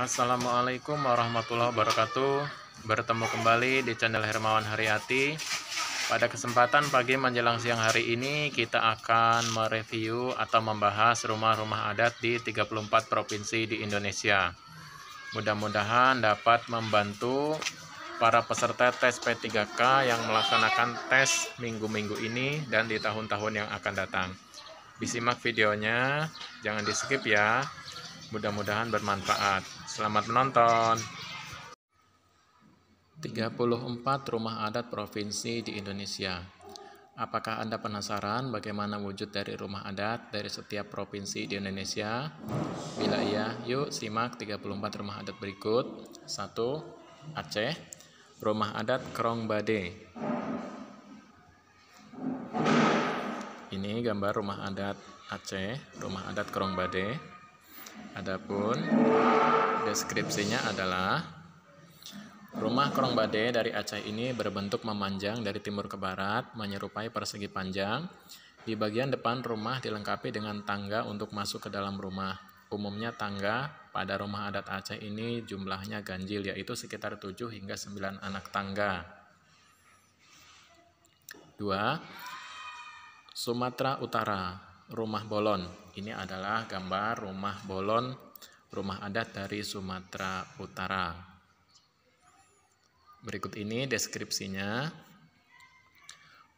Assalamualaikum warahmatullahi wabarakatuh. Bertemu kembali di channel Hermawan Haryati. Pada kesempatan pagi menjelang siang hari ini kita akan mereview atau membahas rumah-rumah adat di 34 provinsi di Indonesia. Mudah-mudahan dapat membantu para peserta tes P3K yang melaksanakan tes minggu-minggu ini dan di tahun-tahun yang akan datang. Disimak videonya, jangan di skip ya. Mudah-mudahan bermanfaat. Selamat menonton. 34 rumah adat provinsi di Indonesia. Apakah Anda penasaran bagaimana wujud dari rumah adat dari setiap provinsi di Indonesia? Bila iya, yuk simak 34 rumah adat berikut. 1. Aceh, rumah adat Krong Bade. Ini gambar rumah adat Aceh, rumah adat Krong Bade. Adapun deskripsinya adalah rumah Krong Bade dari Aceh ini berbentuk memanjang dari timur ke barat, menyerupai persegi panjang. Di bagian depan rumah dilengkapi dengan tangga untuk masuk ke dalam rumah. Umumnya tangga pada rumah adat Aceh ini jumlahnya ganjil, yaitu sekitar 7 hingga 9 anak tangga. 2. Sumatera Utara, rumah bolon. Ini adalah gambar rumah bolon, rumah adat dari Sumatera Utara. Berikut ini deskripsinya.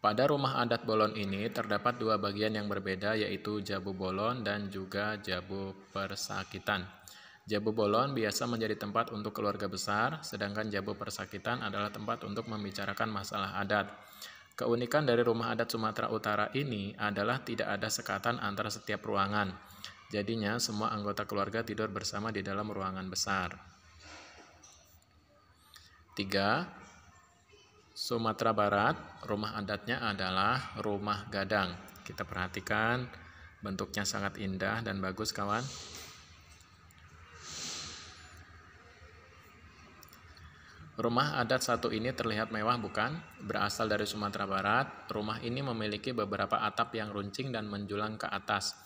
Pada rumah adat bolon ini terdapat dua bagian yang berbeda, yaitu jabu bolon dan juga jabu persakitan. Jabu bolon biasa menjadi tempat untuk keluarga besar, sedangkan jabu persakitan adalah tempat untuk membicarakan masalah adat. Keunikan dari rumah adat Sumatera Utara ini adalah tidak ada sekatan antara setiap ruangan. Jadinya semua anggota keluarga tidur bersama di dalam ruangan besar. 3. Sumatera Barat, rumah adatnya adalah rumah gadang. Kita perhatikan, bentuknya sangat indah dan bagus kawan. Rumah adat satu ini terlihat mewah bukan? Berasal dari Sumatera Barat, rumah ini memiliki beberapa atap yang runcing dan menjulang ke atas.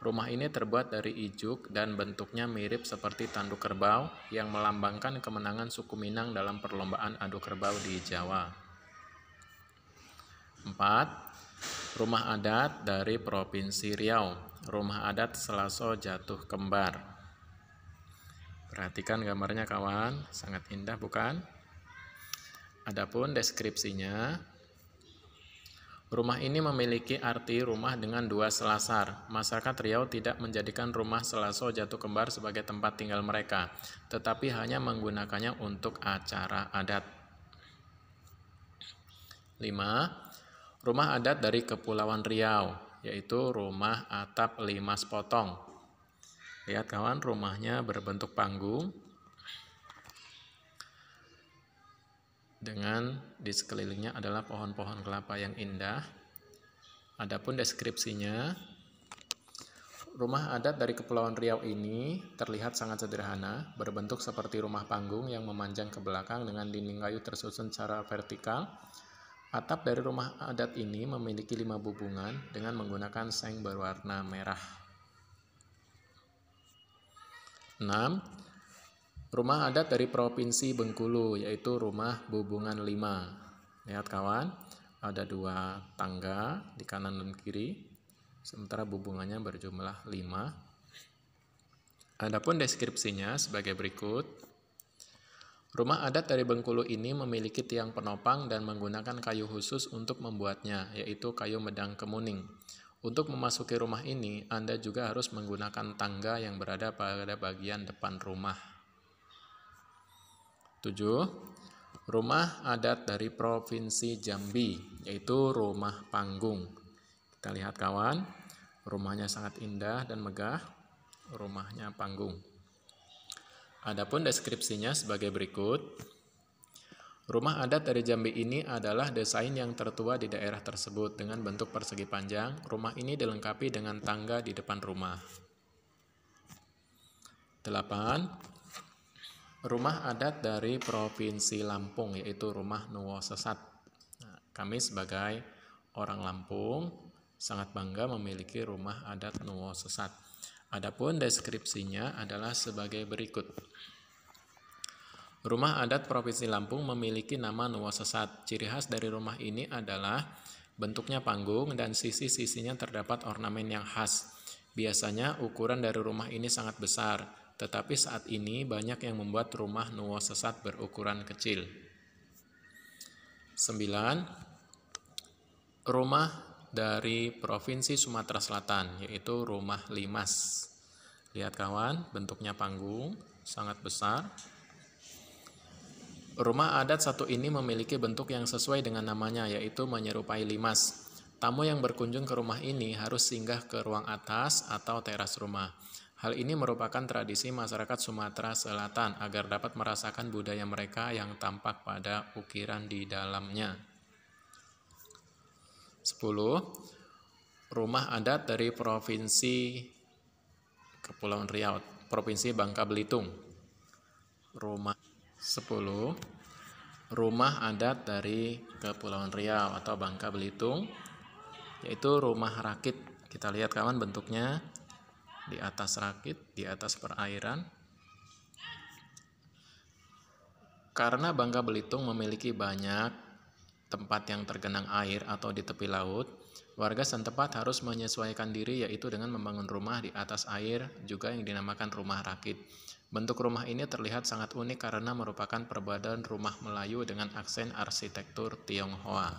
Rumah ini terbuat dari ijuk dan bentuknya mirip seperti tanduk kerbau yang melambangkan kemenangan suku Minang dalam perlombaan adu kerbau di Jawa. 4. Rumah adat dari Provinsi Riau, rumah adat Selaso Jatuh Kembar. Perhatikan gambarnya kawan, sangat indah bukan? Adapun deskripsinya, rumah ini memiliki arti rumah dengan dua selasar. Masyarakat Riau tidak menjadikan rumah Selaso Jatuh Kembar sebagai tempat tinggal mereka, tetapi hanya menggunakannya untuk acara adat. 5. Rumah adat dari Kepulauan Riau, yaitu rumah atap 5 sepotong. Lihat kawan, rumahnya berbentuk panggung dengan di sekelilingnya adalah pohon-pohon kelapa yang indah. Adapun deskripsinya, rumah adat dari Kepulauan Riau ini terlihat sangat sederhana, berbentuk seperti rumah panggung yang memanjang ke belakang dengan dinding kayu tersusun secara vertikal. Atap dari rumah adat ini memiliki 5 bubungan dengan menggunakan seng berwarna merah. 6. Rumah adat dari Provinsi Bengkulu, yaitu rumah bubungan 5. Lihat kawan, ada 2 tangga di kanan dan kiri, sementara bubungannya berjumlah 5. Adapun deskripsinya sebagai berikut. Rumah adat dari Bengkulu ini memiliki tiang penopang dan menggunakan kayu khusus untuk membuatnya, yaitu kayu medang kemuning. Untuk memasuki rumah ini, Anda juga harus menggunakan tangga yang berada pada bagian depan rumah. 7. Rumah adat dari Provinsi Jambi, yaitu rumah panggung. Kita lihat kawan, rumahnya sangat indah dan megah, rumahnya panggung. Adapun deskripsinya sebagai berikut. Rumah adat dari Jambi ini adalah desain yang tertua di daerah tersebut dengan bentuk persegi panjang. Rumah ini dilengkapi dengan tangga di depan rumah. 8. Rumah adat dari Provinsi Lampung, yaitu rumah Nuwo Sesat. Kami sebagai orang Lampung sangat bangga memiliki rumah adat Nuwo Sesat. Adapun deskripsinya adalah sebagai berikut. Rumah adat Provinsi Lampung memiliki nama Nuwosesat. Ciri khas dari rumah ini adalah bentuknya panggung dan sisi-sisinya terdapat ornamen yang khas. Biasanya ukuran dari rumah ini sangat besar, tetapi saat ini banyak yang membuat rumah Nuwosesat berukuran kecil. 9. Rumah dari Provinsi Sumatera Selatan, yaitu rumah limas. Lihat kawan, bentuknya panggung, sangat besar. Rumah adat satu ini memiliki bentuk yang sesuai dengan namanya, yaitu menyerupai limas. Tamu yang berkunjung ke rumah ini harus singgah ke ruang atas atau teras rumah. Hal ini merupakan tradisi masyarakat Sumatera Selatan agar dapat merasakan budaya mereka yang tampak pada ukiran di dalamnya. 10. Rumah adat dari Provinsi Kepulauan Riau, Provinsi Bangka Belitung. 10. Rumah adat dari Kepulauan Riau atau Bangka Belitung, yaitu rumah rakit. Kita lihat kawan bentuknya, di atas rakit, di atas perairan. Karena Bangka Belitung memiliki banyak tempat yang tergenang air atau di tepi laut, warga setempat harus menyesuaikan diri, yaitu dengan membangun rumah di atas air, juga yang dinamakan rumah rakit. Bentuk rumah ini terlihat sangat unik karena merupakan perpaduan rumah Melayu dengan aksen arsitektur Tionghoa.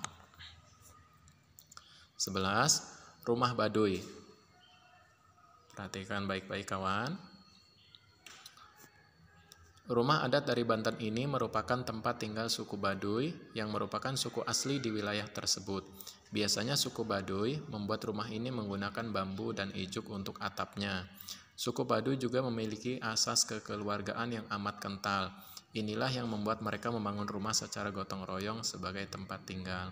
11. Rumah Baduy. Perhatikan baik-baik kawan. Rumah adat dari Banten ini merupakan tempat tinggal suku Baduy yang merupakan suku asli di wilayah tersebut. Biasanya suku Baduy membuat rumah ini menggunakan bambu dan ijuk untuk atapnya. Suku Baduy juga memiliki asas kekeluargaan yang amat kental. Inilah yang membuat mereka membangun rumah secara gotong royong sebagai tempat tinggal.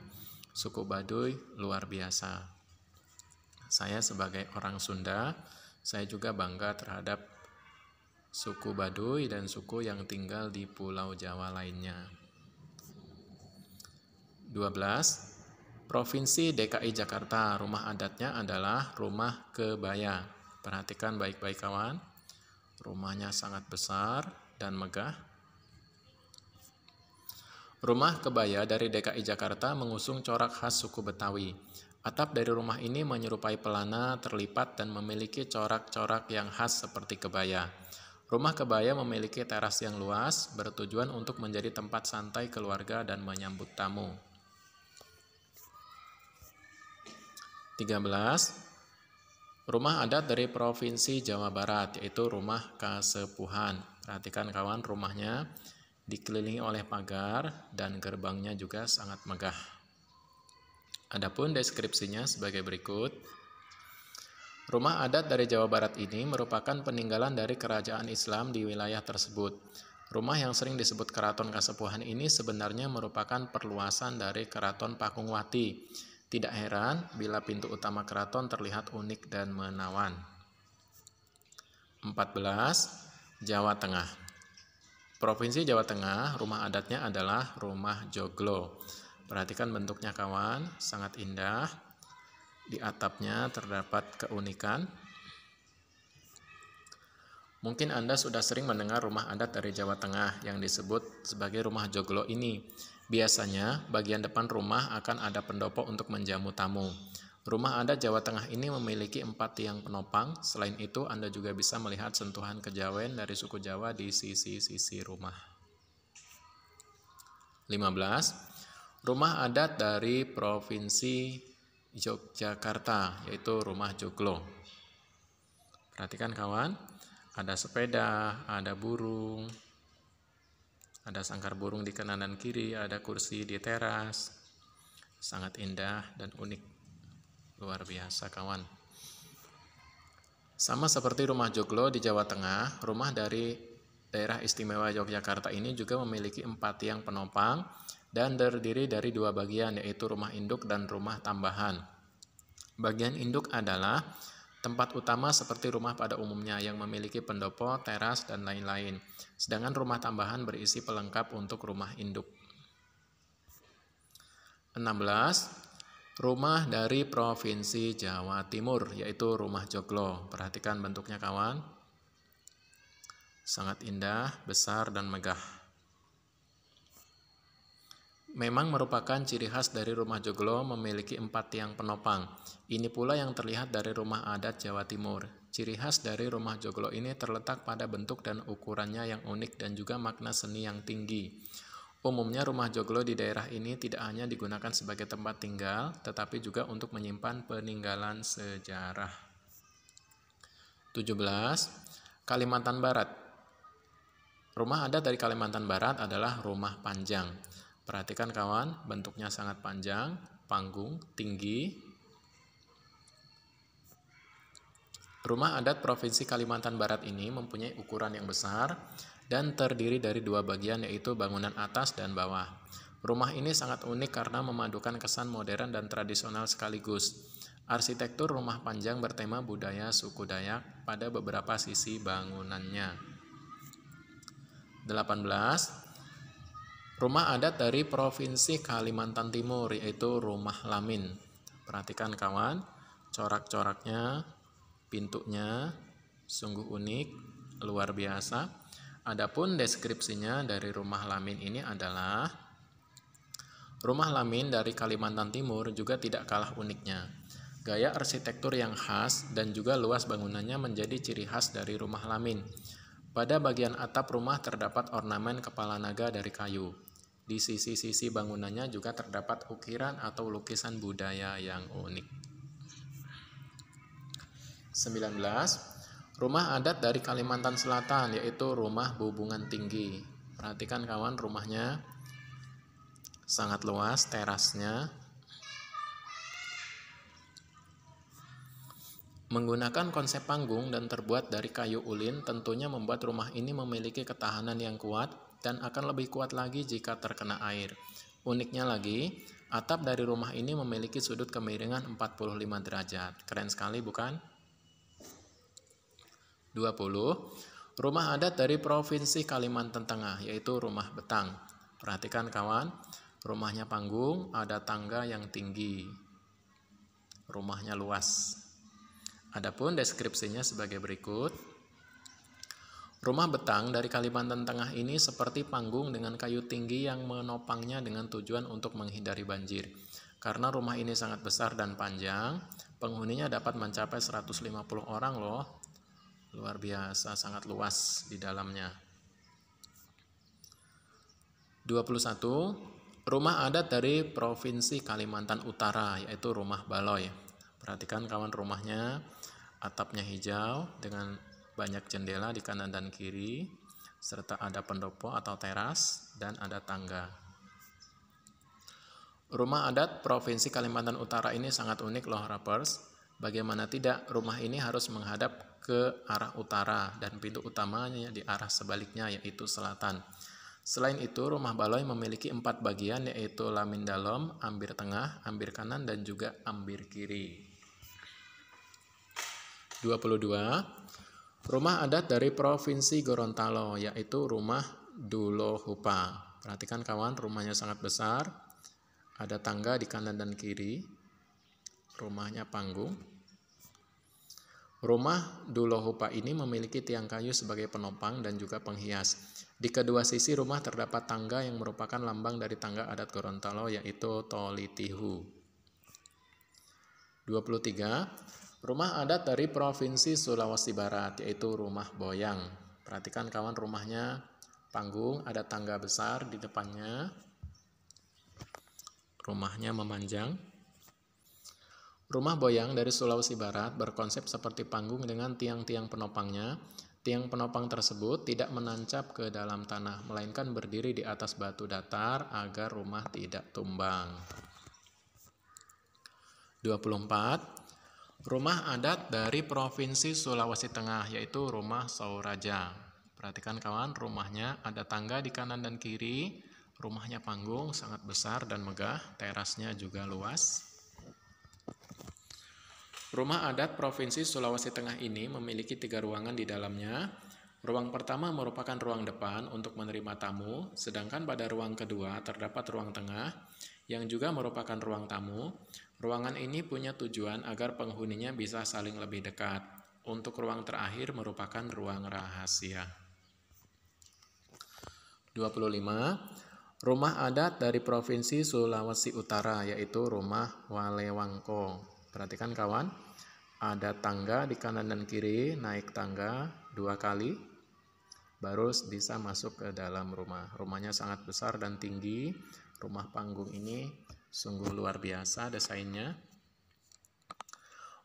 Suku Baduy luar biasa. Saya sebagai orang Sunda, saya juga bangga terhadap suku Baduy dan suku yang tinggal di Pulau Jawa lainnya. 12. Provinsi DKI Jakarta, rumah adatnya adalah rumah kebaya. Perhatikan baik-baik kawan, rumahnya sangat besar dan megah. Rumah kebaya dari DKI Jakarta mengusung corak khas suku Betawi. Atap dari rumah ini menyerupai pelana terlipat dan memiliki corak-corak yang khas seperti kebaya. Rumah kebaya memiliki teras yang luas, bertujuan untuk menjadi tempat santai keluarga dan menyambut tamu. 13. Rumah adat dari Provinsi Jawa Barat, yaitu rumah Kasepuhan. Perhatikan kawan, rumahnya dikelilingi oleh pagar dan gerbangnya juga sangat megah. Adapun deskripsinya sebagai berikut. Rumah adat dari Jawa Barat ini merupakan peninggalan dari kerajaan Islam di wilayah tersebut. Rumah yang sering disebut Keraton Kasepuhan ini sebenarnya merupakan perluasan dari Keraton Pakungwati. Tidak heran bila pintu utama keraton terlihat unik dan menawan. 14. Jawa Tengah. Provinsi Jawa Tengah, rumah adatnya adalah rumah joglo. Perhatikan bentuknya kawan, sangat indah. Di atapnya terdapat keunikan. Mungkin Anda sudah sering mendengar rumah adat dari Jawa Tengah yang disebut sebagai rumah joglo ini. Biasanya, bagian depan rumah akan ada pendopo untuk menjamu tamu. Rumah adat Jawa Tengah ini memiliki 4 tiang penopang. Selain itu, Anda juga bisa melihat sentuhan kejawen dari suku Jawa di sisi-sisi rumah. 15. Rumah adat dari Provinsi Yogyakarta, yaitu rumah joglo. Perhatikan kawan, ada sepeda, ada burung, ada sangkar burung di kanan dan kiri, ada kursi di teras. Sangat indah dan unik, luar biasa kawan. Sama seperti rumah joglo di Jawa Tengah, rumah dari daerah istimewa Yogyakarta ini juga memiliki 4 tiang penopang dan terdiri dari 2 bagian, yaitu rumah induk dan rumah tambahan. Bagian induk adalah tempat utama seperti rumah pada umumnya yang memiliki pendopo, teras, dan lain-lain. Sedangkan rumah tambahan berisi pelengkap untuk rumah induk. 16. Rumah dari Provinsi Jawa Timur, yaitu rumah joglo. Perhatikan bentuknya kawan. Sangat indah, besar, dan megah. Memang merupakan ciri khas dari rumah joglo memiliki 4 tiang penopang. Ini pula yang terlihat dari rumah adat Jawa Timur. Ciri khas dari rumah joglo ini terletak pada bentuk dan ukurannya yang unik dan juga makna seni yang tinggi. Umumnya rumah joglo di daerah ini tidak hanya digunakan sebagai tempat tinggal, tetapi juga untuk menyimpan peninggalan sejarah. 17. Kalimantan Barat. Rumah adat dari Kalimantan Barat adalah rumah panjang. Perhatikan kawan, bentuknya sangat panjang, panggung, tinggi. Rumah adat Provinsi Kalimantan Barat ini mempunyai ukuran yang besar dan terdiri dari 2 bagian, yaitu bangunan atas dan bawah. Rumah ini sangat unik karena memadukan kesan modern dan tradisional sekaligus. Arsitektur rumah panjang bertema budaya suku Dayak pada beberapa sisi bangunannya. 18. Rumah adat dari Provinsi Kalimantan Timur, yaitu rumah Lamin. Perhatikan kawan, corak-coraknya, pintunya sungguh unik, luar biasa. Adapun deskripsinya dari rumah Lamin ini adalah rumah Lamin dari Kalimantan Timur juga tidak kalah uniknya. Gaya arsitektur yang khas dan juga luas bangunannya menjadi ciri khas dari rumah Lamin. Pada bagian atap rumah terdapat ornamen kepala naga dari kayu. Di sisi-sisi bangunannya juga terdapat ukiran atau lukisan budaya yang unik. 19. Rumah adat dari Kalimantan Selatan, yaitu rumah Bubungan Tinggi. Perhatikan kawan, rumahnya sangat luas, terasnya. Menggunakan konsep panggung dan terbuat dari kayu ulin, tentunya membuat rumah ini memiliki ketahanan yang kuat dan akan lebih kuat lagi jika terkena air. Uniknya lagi, atap dari rumah ini memiliki sudut kemiringan 45 derajat. Keren sekali bukan? 20. Rumah adat dari Provinsi Kalimantan Tengah, yaitu rumah Betang. Perhatikan kawan, rumahnya panggung, ada tangga yang tinggi. Rumahnya luas. Adapun deskripsinya sebagai berikut. Rumah Betang dari Kalimantan Tengah ini seperti panggung dengan kayu tinggi yang menopangnya dengan tujuan untuk menghindari banjir. Karena rumah ini sangat besar dan panjang, penghuninya dapat mencapai 150 orang loh. Luar biasa, sangat luas di dalamnya. 21. Rumah adat dari Provinsi Kalimantan Utara, yaitu rumah Baloy. Perhatikan kawan, rumahnya atapnya hijau dengan banyak jendela di kanan dan kiri, serta ada pendopo atau teras, dan ada tangga. Rumah adat Provinsi Kalimantan Utara ini sangat unik loh rappers. Bagaimana tidak, rumah ini harus menghadap ke arah utara dan pintu utamanya di arah sebaliknya, yaitu selatan. Selain itu, rumah Baloy memiliki 4 bagian, yaitu lamin dalam, ambir tengah, ambir kanan, dan juga ambir kiri. 22. Rumah adat dari Provinsi Gorontalo, yaitu rumah Dulo Hupa. Perhatikan kawan, rumahnya sangat besar, ada tangga di kanan dan kiri, rumahnya panggung. Rumah Dulo Hupa ini memiliki tiang kayu sebagai penopang dan juga penghias. Di kedua sisi rumah terdapat tangga yang merupakan lambang dari tangga adat Gorontalo, yaitu Tolitihu. 23. Rumah adat dari Provinsi Sulawesi Barat, yaitu rumah Boyang. Perhatikan kawan, rumahnya panggung, ada tangga besar di depannya. Rumahnya memanjang. Rumah Boyang dari Sulawesi Barat berkonsep seperti panggung dengan tiang-tiang penopangnya. Tiang penopang tersebut tidak menancap ke dalam tanah, melainkan berdiri di atas batu datar agar rumah tidak tumbang. 24. Rumah adat dari Provinsi Sulawesi Tengah, yaitu rumah Sauraja. Perhatikan kawan, rumahnya ada tangga di kanan dan kiri, rumahnya panggung, sangat besar dan megah, terasnya juga luas. Rumah adat Provinsi Sulawesi Tengah ini memiliki 3 ruangan di dalamnya. Ruang pertama merupakan ruang depan untuk menerima tamu, sedangkan pada ruang kedua terdapat ruang tengah, yang juga merupakan ruang tamu. Ruangan ini punya tujuan agar penghuninya bisa saling lebih dekat. Untuk ruang terakhir merupakan ruang rahasia. 25. Rumah adat dari Provinsi Sulawesi Utara, yaitu rumah Walewangko. Perhatikan kawan, ada tangga di kanan dan kiri, naik tangga 2 kali, baru bisa masuk ke dalam rumah. Rumahnya sangat besar dan tinggi. Rumah panggung ini sungguh luar biasa desainnya.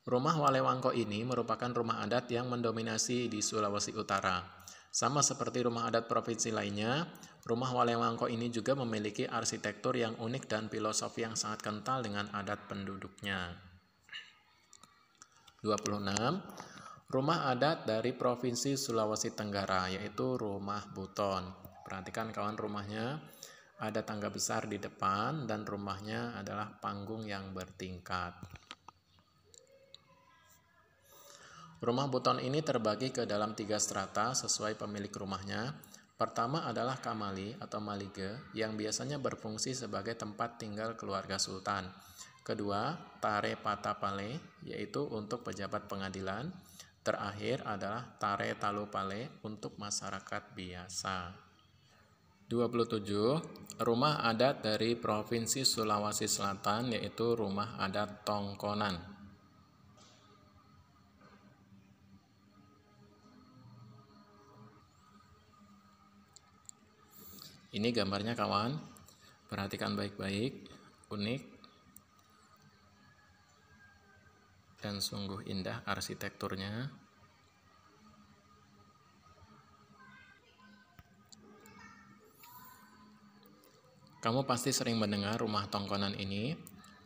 Rumah Walewangko ini merupakan rumah adat yang mendominasi di Sulawesi Utara. Sama seperti rumah adat provinsi lainnya, rumah Walewangko ini juga memiliki arsitektur yang unik dan filosofi yang sangat kental dengan adat penduduknya. 26. Rumah adat dari Provinsi Sulawesi Tenggara, yaitu rumah Buton. Perhatikan kawan, rumahnya ada tangga besar di depan dan rumahnya adalah panggung yang bertingkat. Rumah Buton ini terbagi ke dalam 3 strata sesuai pemilik rumahnya. Pertama adalah kamali atau malige yang biasanya berfungsi sebagai tempat tinggal keluarga sultan. Kedua, tare patapale, yaitu untuk pejabat pengadilan. Terakhir adalah tare talupale untuk masyarakat biasa. 27. Rumah adat dari Provinsi Sulawesi Selatan, yaitu rumah adat Tongkonan. Ini gambarnya kawan, perhatikan baik-baik, unik dan sungguh indah arsitekturnya. Kamu pasti sering mendengar rumah Tongkonan ini.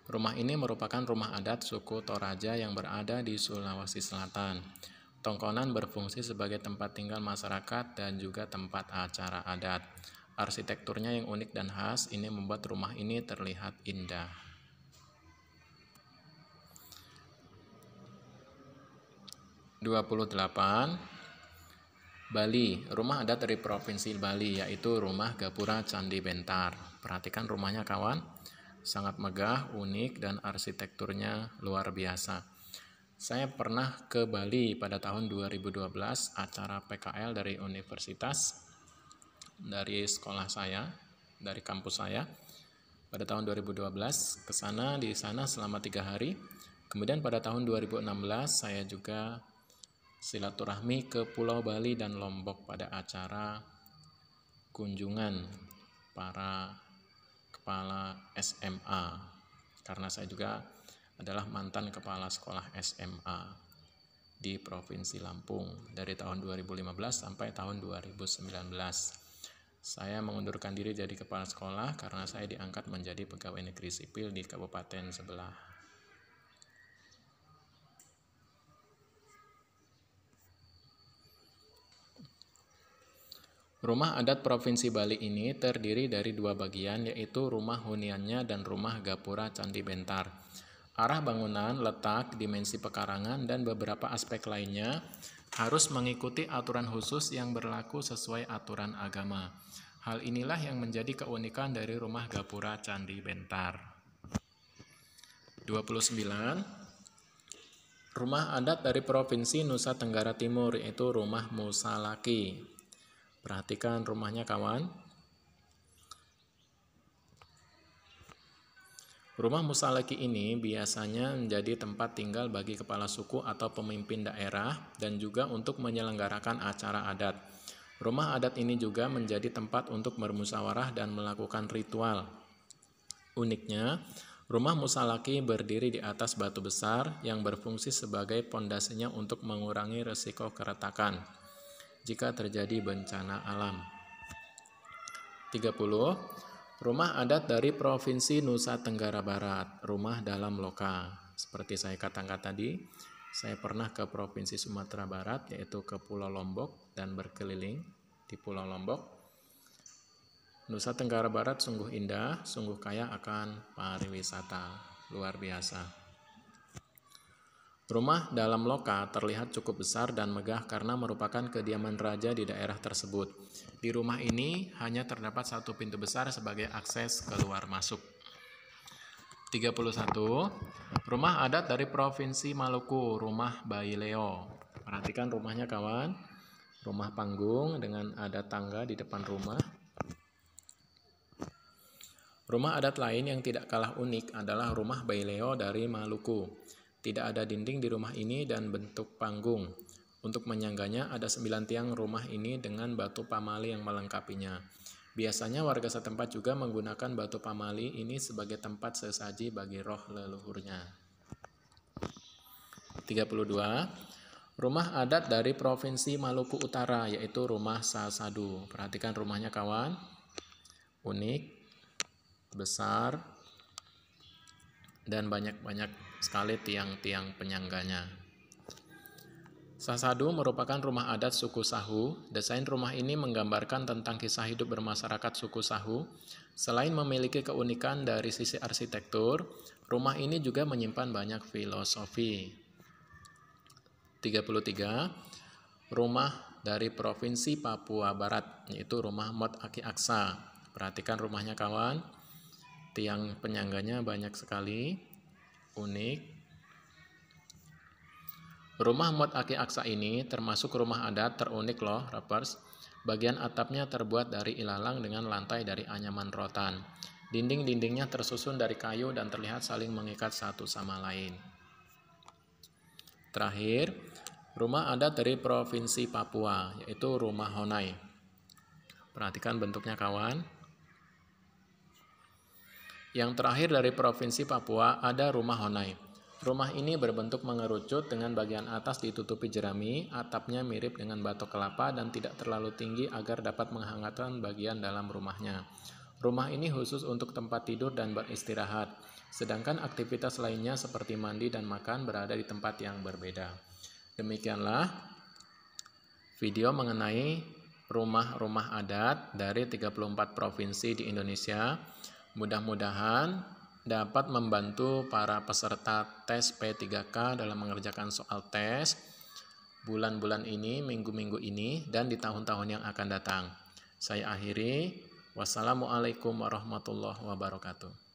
Rumah ini merupakan rumah adat suku Toraja yang berada di Sulawesi Selatan. Tongkonan berfungsi sebagai tempat tinggal masyarakat dan juga tempat acara adat. Arsitekturnya yang unik dan khas ini membuat rumah ini terlihat indah. 28. Bali, rumah adat dari Provinsi Bali, yaitu rumah Gapura Candi Bentar. Perhatikan rumahnya kawan, sangat megah, unik, dan arsitekturnya luar biasa. Saya pernah ke Bali pada tahun 2012, acara PKL dari universitas, dari sekolah saya, dari kampus saya. Pada tahun 2012 ke sana, di sana selama 3 hari. Kemudian pada tahun 2016 saya juga silaturahmi ke Pulau Bali dan Lombok pada acara kunjungan para kepala SMA, karena saya juga adalah mantan kepala sekolah SMA di Provinsi Lampung dari tahun 2015 sampai tahun 2019. Saya mengundurkan diri jadi kepala sekolah karena saya diangkat menjadi pegawai negeri sipil di kabupaten sebelah. Rumah adat Provinsi Bali ini terdiri dari 2 bagian, yaitu rumah huniannya dan rumah Gapura Candi Bentar. Arah bangunan, letak, dimensi pekarangan, dan beberapa aspek lainnya harus mengikuti aturan khusus yang berlaku sesuai aturan agama. Hal inilah yang menjadi keunikan dari rumah Gapura Candi Bentar. 29. Rumah adat dari Provinsi Nusa Tenggara Timur, yaitu rumah Musalaki. Perhatikan rumahnya kawan. Rumah Musalaki ini biasanya menjadi tempat tinggal bagi kepala suku atau pemimpin daerah dan juga untuk menyelenggarakan acara adat. Rumah adat ini juga menjadi tempat untuk bermusyawarah dan melakukan ritual. Uniknya, rumah Musalaki berdiri di atas batu besar yang berfungsi sebagai pondasinya untuk mengurangi risiko keretakan jika terjadi bencana alam. 30. Rumah adat dari Provinsi Nusa Tenggara Barat, rumah dalam loka. Seperti saya katakan tadi, saya pernah ke Provinsi Sumatera Barat, yaitu ke Pulau Lombok dan berkeliling di Pulau Lombok. Nusa Tenggara Barat sungguh indah, sungguh kaya akan pariwisata, luar biasa. Rumah dalam loka terlihat cukup besar dan megah karena merupakan kediaman raja di daerah tersebut. Di rumah ini hanya terdapat 1 pintu besar sebagai akses keluar masuk. 31. Rumah adat dari Provinsi Maluku, rumah Baileo. Perhatikan rumahnya kawan. Rumah panggung dengan ada tangga di depan rumah. Rumah adat lain yang tidak kalah unik adalah rumah Baileo dari Maluku. Tidak ada dinding di rumah ini dan bentuk panggung. Untuk menyangganya ada 9 tiang rumah ini dengan batu pamali yang melengkapinya. Biasanya warga setempat juga menggunakan batu pamali ini sebagai tempat sesaji bagi roh leluhurnya. 32. Rumah adat dari Provinsi Maluku Utara yaitu rumah Sasadu. Perhatikan rumahnya kawan. Unik, besar, dan banyak-banyak sekali tiang-tiang penyangganya. Sasadu merupakan rumah adat suku Sahu. Desain rumah ini menggambarkan tentang kisah hidup bermasyarakat suku Sahu. Selain memiliki keunikan dari sisi arsitektur, rumah ini juga menyimpan banyak filosofi. 33. Rumah dari Provinsi Papua Barat, yaitu rumah Mot Aki Aksa. Perhatikan rumahnya kawan. Tiang penyangganya banyak sekali, unik. Rumah Mot Aki Aksa ini termasuk rumah adat terunik loh, rappers. Bagian atapnya terbuat dari ilalang dengan lantai dari anyaman rotan. Dinding-dindingnya tersusun dari kayu dan terlihat saling mengikat satu sama lain. Terakhir, rumah adat dari Provinsi Papua, yaitu rumah Honai. Perhatikan bentuknya kawan. Yang terakhir dari Provinsi Papua ada rumah Honai. Rumah ini berbentuk mengerucut dengan bagian atas ditutupi jerami, atapnya mirip dengan batok kelapa dan tidak terlalu tinggi agar dapat menghangatkan bagian dalam rumahnya. Rumah ini khusus untuk tempat tidur dan beristirahat, sedangkan aktivitas lainnya seperti mandi dan makan berada di tempat yang berbeda. Demikianlah video mengenai rumah-rumah adat dari 34 provinsi di Indonesia. Mudah-mudahan dapat membantu para peserta tes P3K dalam mengerjakan soal tes bulan-bulan ini, minggu-minggu ini, dan di tahun-tahun yang akan datang. Saya akhiri. Wassalamualaikum warahmatullahi wabarakatuh.